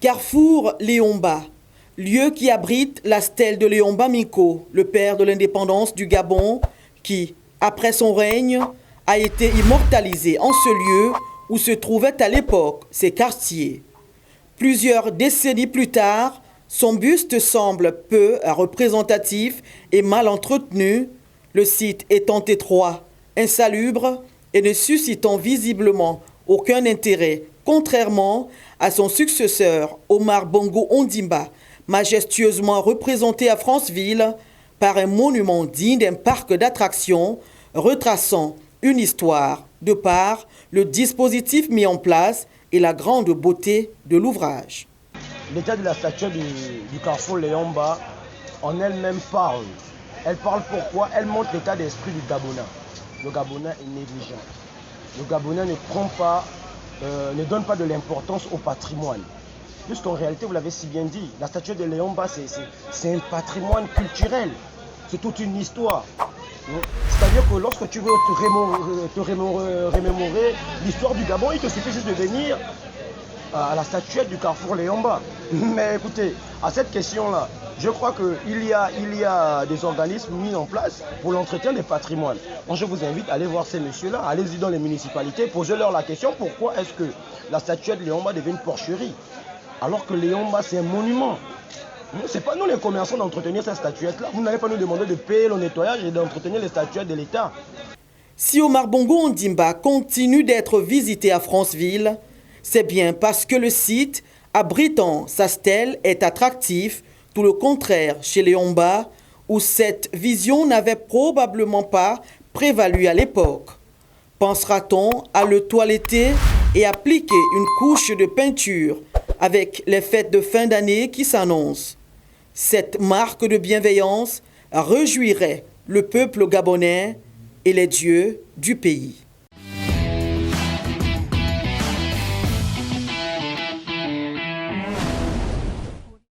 Carrefour Léomba, lieu qui abrite la stèle de Léomba Miko, le père de l'indépendance du Gabon, qui, après son règne, a été immortalisé en ce lieu où se trouvaient à l'époque ses quartiers. Plusieurs décennies plus tard, son buste semble peu représentatif et mal entretenu, le site étant étroit, insalubre et ne suscitant visiblement aucun intérêt, contrairement à son successeur Omar Bongo Ondimba, majestueusement représenté à Franceville par un monument digne d'un parc d'attractions retraçant une histoire de par le dispositif mis en place et la grande beauté de l'ouvrage. L'état de la statue du carrefour Léomba en elle-même parle. Elle parle pourquoi? Elle montre l'état d'esprit du Gabonais. Le Gabonais est négligent. Le Gabonais ne donne pas de l'importance au patrimoine. Puisqu'en réalité, vous l'avez si bien dit, la statue de Léomba, c'est un patrimoine culturel. C'est toute une histoire. C'est-à-dire que lorsque tu veux te remémorer l'histoire du Gabon, il te suffit juste de venir à la statuette du carrefour Léomba. Mais écoutez, à cette question-là, je crois qu'il y a des organismes mis en place pour l'entretien des patrimoines. Donc je vous invite à aller voir ces messieurs-là, allez-y dans les municipalités, posez-leur la question pourquoi est-ce que la statuette de Léomba devient une porcherie alors que Léomba c'est un monument. Ce n'est pas nous les commerçants d'entretenir cette statuette-là. Vous n'allez pas nous demander de payer le nettoyage et d'entretenir les statuettes de l'État. Si Omar Bongo Ondimba continue d'être visité à Franceville, c'est bien parce que le site abritant sa stèle est attractif, tout le contraire chez Léomba, où cette vision n'avait probablement pas prévalu à l'époque. Pensera-t-on à le toiletter et appliquer une couche de peinture avec les fêtes de fin d'année qui s'annoncent? Cette marque de bienveillance réjouirait le peuple gabonais et les dieux du pays.